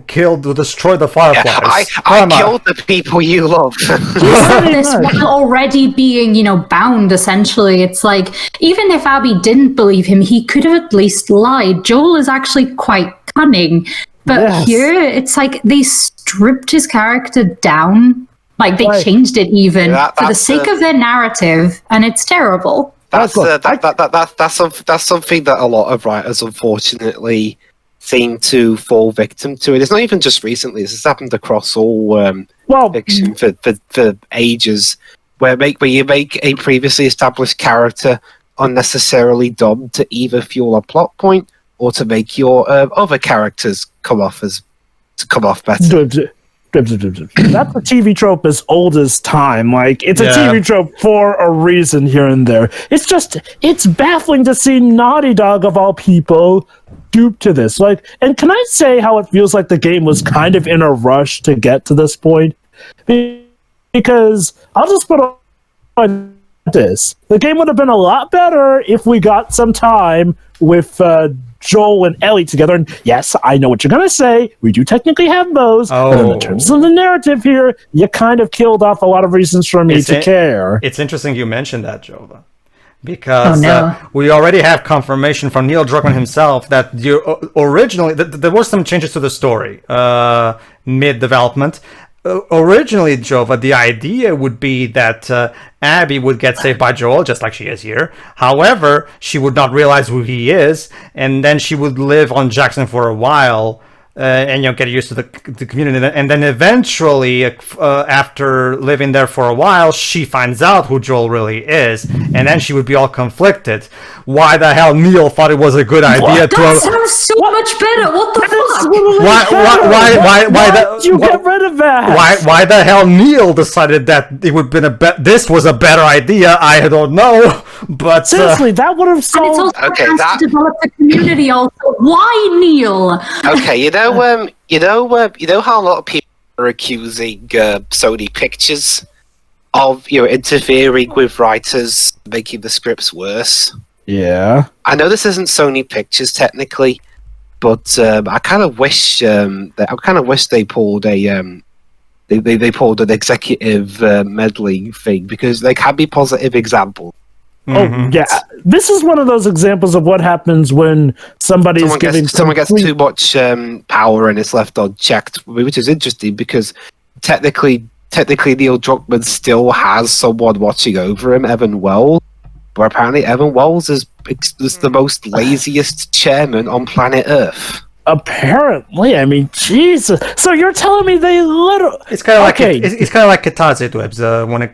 destroyed the Fireflies. I killed the people you love. He said this while already being, bound, essentially. It's like, even if Abby didn't believe him, he could have at least lied. Joel is actually quite cunning. But here, it's like they stripped his character down. Like, they changed it even for the sake of their narrative, and it's terrible. That's something that a lot of writers, unfortunately, seem to fall victim to. It's not even just recently. This has happened across all fiction for ages, where you make a previously established character unnecessarily dumb to either fuel a plot point or to make your other characters come off better. That's a TV trope as old as time. Like, it's a TV trope for a reason here and there. It's baffling to see Naughty Dog, of all people, duped to this. Like, and can I say how it feels like the game was kind of in a rush to get to this point? Because I'll just put on this. The game would have been a lot better if we got some time with Joel and Ellie together. And yes, I know what you're going to say. We do technically have those. But in terms of the narrative here, you kind of killed off a lot of reasons for me to care. It's interesting you mentioned that, Jova. Because we already have confirmation from Neil Druckmann himself that originally there were some changes to the story mid-development. Originally, Jova, the idea would be that Abby would get saved by Joel, just like she is here. However, she would not realize who he is, and then she would live on Jackson for a while, and get used to the community. And then eventually, after living there for a while, she finds out who Joel really is, and then she would be all conflicted. Why the hell Neil thought it was a good idea to... That sounds so much better. What the fuck? Why you get rid of that? Why the hell Neil decided that it would been this was a better idea? I don't know, but seriously, that would have solved. And it's also has to develop the community. Also, why Neil? Okay, you know how a lot of people are accusing Sony Pictures of interfering with writers, making the scripts worse. Yeah, I know this isn't Sony Pictures technically, but I kind of wish they pulled a they pulled an executive meddling thing, because they can be positive examples. Oh yeah, this is one of those examples of what happens when someone gets too much power and it's left unchecked, which is interesting because technically Neil Druckmann still has someone watching over him, Evan Wells. But apparently Evan Wells is the most laziest chairman on planet Earth. Apparently, I mean, Jesus. So you're telling me they literally... It's kind of like it's kind of like Katase Dwebs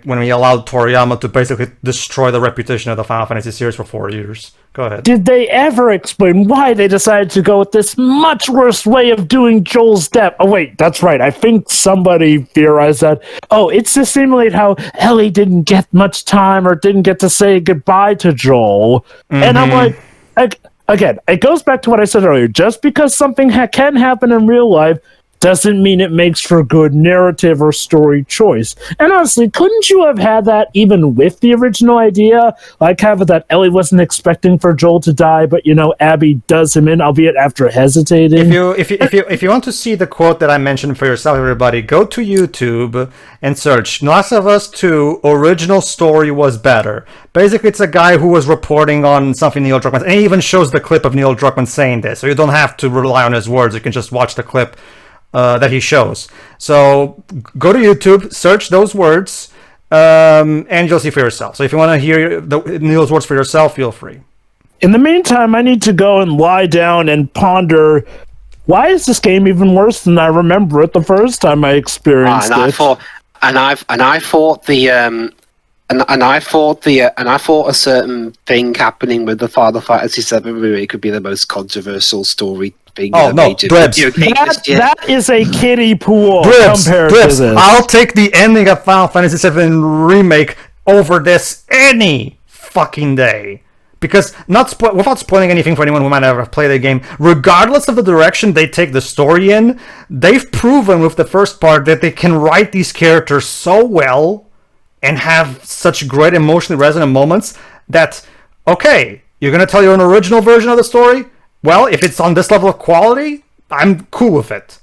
when we allowed Toriyama to basically destroy the reputation of the Final Fantasy series for 4 years. Go ahead. Did they ever explain why they decided to go with this much worse way of doing Joel's death? Oh wait, that's right. I think somebody theorized that. Oh, it's to simulate how Ellie didn't get much time or didn't get to say goodbye to Joel. And I'm like, again, it goes back to what I said earlier. Just because something can happen in real life doesn't mean it makes for good narrative or story choice. And honestly, couldn't you have had that even with the original idea? Like having that Ellie wasn't expecting for Joel to die, but Abby does him in, albeit after hesitating. If you want to see the quote that I mentioned for yourself, everybody, go to YouTube and search Last of Us 2 original story was better. Basically, it's a guy who was reporting on something Neil Druckmann, and he even shows the clip of Neil Druckmann saying this, so you don't have to rely on his words. You can just watch the clip that he shows. So go to YouTube, search those words, and you'll see for yourself. So if you want to hear Neil's words for yourself, feel free. In the meantime, I need to go and lie down and ponder why is this game even worse than I remember it the first time I experienced it? And I thought a certain thing happening with the Final Fantasy VII remake could be the most controversial story thing. Oh no, Dribs. That is a kiddie pool Dribs, compared to this. I'll take the ending of Final Fantasy VII remake over this any fucking day. Because, without spoiling anything for anyone who might ever play the game, regardless of the direction they take the story in, they've proven with the first part that they can write these characters so well and have such great emotionally resonant moments that, okay, you're going to tell an original version of the story? Well, if it's on this level of quality, I'm cool with it.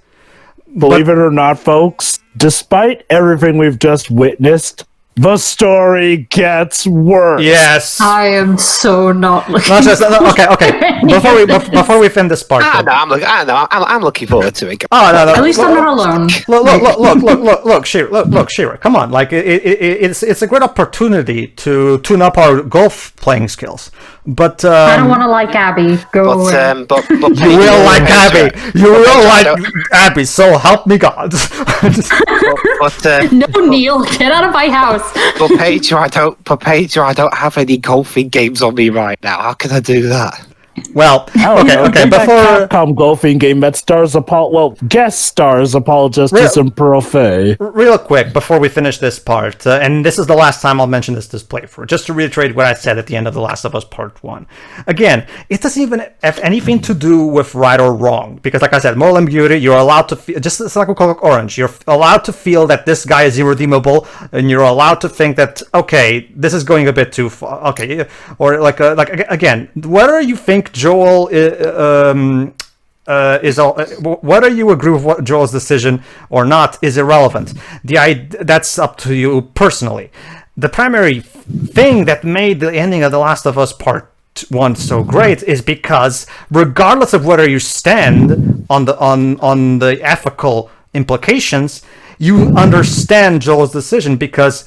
Believe it or not, folks, despite everything we've just witnessed, the story gets worse. Yes. I am so not looking. Okay. Before we fend this part. I'm looking forward to it. Oh no. At least I'm not alone. Look, Shira, come on. Like it's a great opportunity to tune up our golf playing skills. But I don't want to like Abby. Go away. But you will like Abby. You will like Abby. So help me God. No, Neil, get out of my house. But Pedro, I don't have any golfing games on me right now. How can I do that? Well, okay. Before Capcom golfing game that stars guest stars apologists and Profe. Real quick before we finish this part, and this is the last time I'll mention this playthrough. Just to reiterate what I said at the end of The Last of Us Part 1. Again, it doesn't even have anything to do with right or wrong, because like I said, moral ambiguity, you're allowed to feel, just like with Clockwork Orange, you're allowed to feel that this guy is irredeemable, and you're allowed to think that okay, this is going a bit too far. Okay, or like again, whether you think Joel whether you agree with Joel's decision or not is irrelevant. That's up to you personally. The primary thing that made the ending of The Last of Us Part 1 so great is because regardless of whether you stand on the ethical implications, you understand Joel's decision, because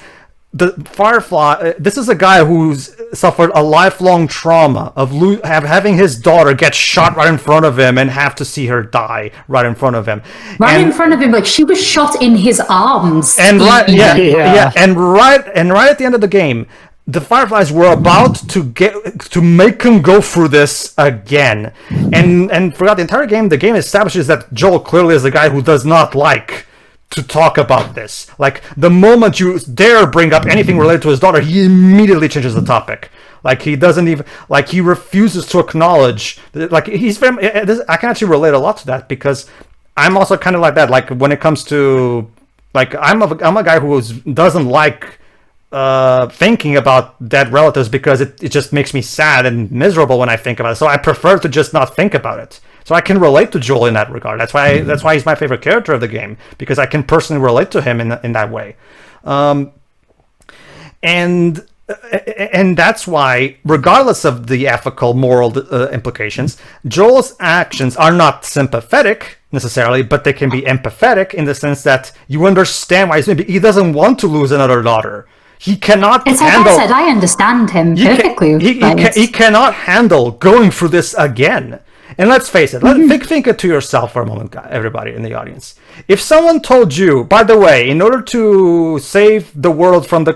the Firefly, this is a guy who's suffered a lifelong trauma of having his daughter get shot right in front of him and have to see her die right in front of him. In front of him, like she was shot in his arms. And right at the end of the game, the Fireflies were about to make him go through this again. And throughout the entire game, the game establishes that Joel clearly is a guy who does not like to talk about this. Like, the moment you dare bring up anything related to his daughter, he immediately changes the topic. Like, he doesn't even, like, he refuses to acknowledge, like, he's very, I can actually relate a lot to that, because I'm also kind of like that. Like, when it comes to, like, I'm a guy who doesn't like thinking about dead relatives, because it just makes me sad and miserable when I think about it. So I prefer to just not think about it. So I can relate to Joel in that regard. That's why he's my favorite character of the game, because I can personally relate to him in that way. And that's why, regardless of the ethical, moral implications, Joel's actions are not sympathetic necessarily, but they can be empathetic in the sense that you understand why he doesn't want to lose another daughter. He cannot it's handle. Like I said, I understand him perfectly. He cannot handle going through this again. And let's face it, think it to yourself for a moment, everybody in the audience. If someone told you, by the way, in order to save the world from the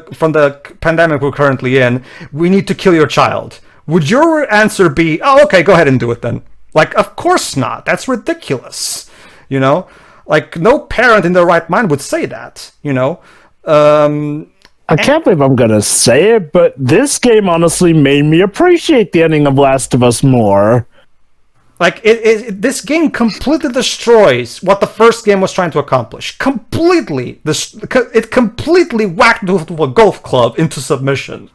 pandemic we're currently in, we need to kill your child, would your answer be, oh, okay, go ahead and do it then? Like, of course not. That's ridiculous. You know? Like, no parent in their right mind would say that, you know? I can't believe I'm going to say it, but this game honestly made me appreciate the ending of Last of Us more. Like, this game completely destroys what the first game was trying to accomplish. Completely. It completely whacked a golf club into submission.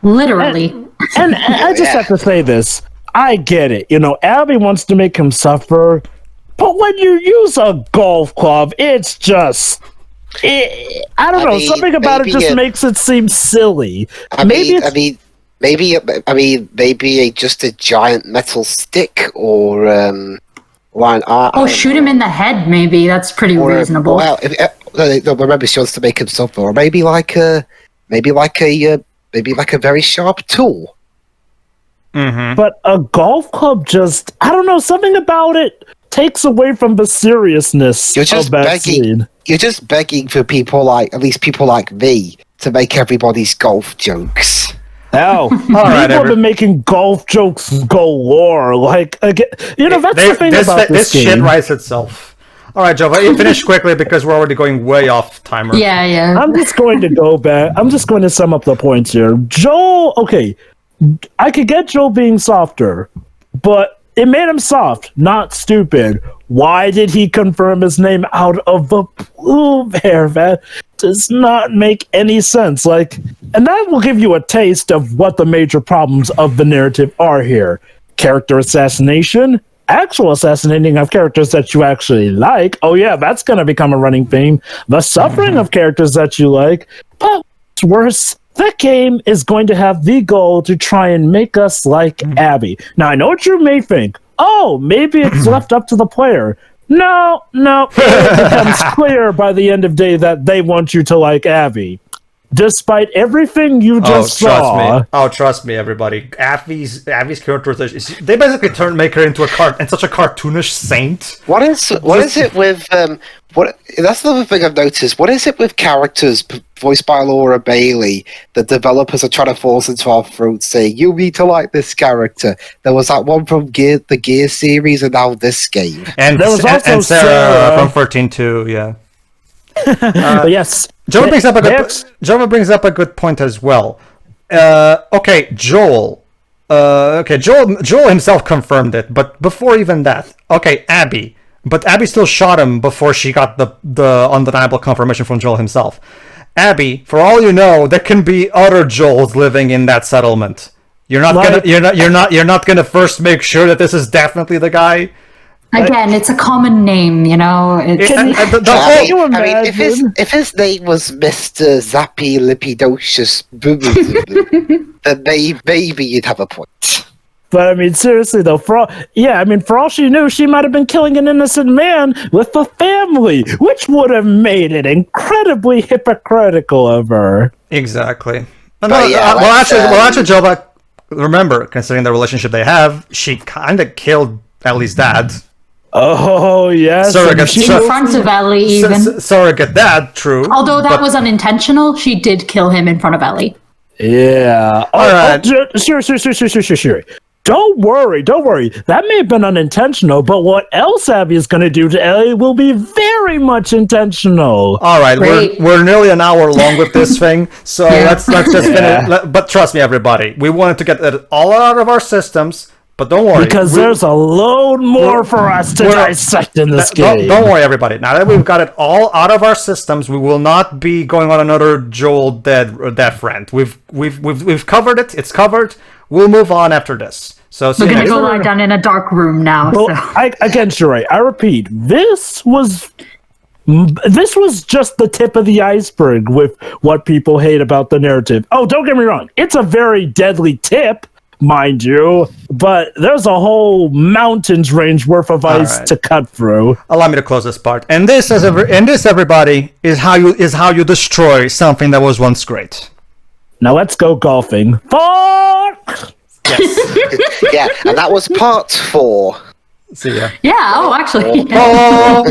Literally. And I just have to say this. I get it. You know, Abby wants to make him suffer, but when you use a golf club, it's just... I don't know. Something about it just makes it seem silly. Maybe just a giant metal stick, or shoot him in the head. Maybe that's pretty reasonable. Well, remember she wants to make him suffer, or maybe like a very sharp tool. Mm-hmm. But a golf club, I don't know, something about it takes away from the seriousness You're just of that begging. scene. You're just begging for people like, at least people like me, to make everybody's golf jokes. Hell, people have been making golf jokes galore. Like, again, that's the thing about this game. Shit writes itself. All right, Jova, you finish quickly because we're already going way off timer. Yeah. I'm just going to go back. I'm just going to sum up the points here. Joel, okay, I could get Joel being softer, but it made him soft, not stupid. Why did he confirm his name out of the blue there? That does not make any sense. Like, and that will give you a taste of what the major problems of the narrative are here. Character assassination, actual assassinating of characters that you actually like. Oh yeah, that's going to become a running theme. The suffering of characters that you like. But what's worse, that game is going to have the goal to try and make us like Abby. Now, I know what you may think. Oh, maybe it's left up to the player. No, it becomes clear by the end of day that they want you to like Abby. Despite everything you just saw. Trust me, everybody. Abby's characterization, they basically make her into such a cartoonish saint. What is it with that's the other thing I've noticed. What is it with characters voiced by Laura Bailey? The developers are trying to force into our throats, saying you need to like this character. There was that one from the Gear series, and now this game. And there was also Sarah from 13-2, yeah. But yes, Jova brings up a good point as well. Joel himself confirmed it, but before even that, Abby. But Abby still shot him before she got the undeniable confirmation from Joel himself. Abby, for all you know, there can be other Joels living in that settlement. You're not gonna first make sure that this is definitely the guy. Again, it's a common name, It's... if his name was Mr. Zappy Lipidocious, then maybe you'd have a point. But I mean, seriously though, for all she knew, she might have been killing an innocent man with the family, which would have made it incredibly hypocritical of her. Exactly. Actually, Jova, remember, considering the relationship they have, she kind of killed Ellie's dad. Oh yes, in front of Ellie, even surrogate dad. True. Although that was unintentional, she did kill him in front of Ellie. Yeah. All right. Sure. Don't worry. That may have been unintentional, but what else Abby is going to do to Ellie will be very much intentional. All right, we're nearly an hour long with this thing, so let's just finish. But trust me, everybody, we wanted to get it all out of our systems. But don't worry. Because there's a load more for us to dissect in this game. Don't worry, everybody. Now that we've got it all out of our systems, we will not be going on another Joel dead friend. We've covered it. It's covered. We'll move on after this. So we're going to go lie down in a dark room now. Well, I repeat, this was just the tip of the iceberg with what people hate about the narrative. Oh, don't get me wrong. It's a very deadly tip, mind you, but there's a whole mountains range worth of ice to cut through. Allow me to close this part. And this, everybody, is how you destroy something that was once great. Now let's go golfing. Fuck! Yes. Yeah, and that was part 4. See ya. Yeah. Oh, actually. Yeah.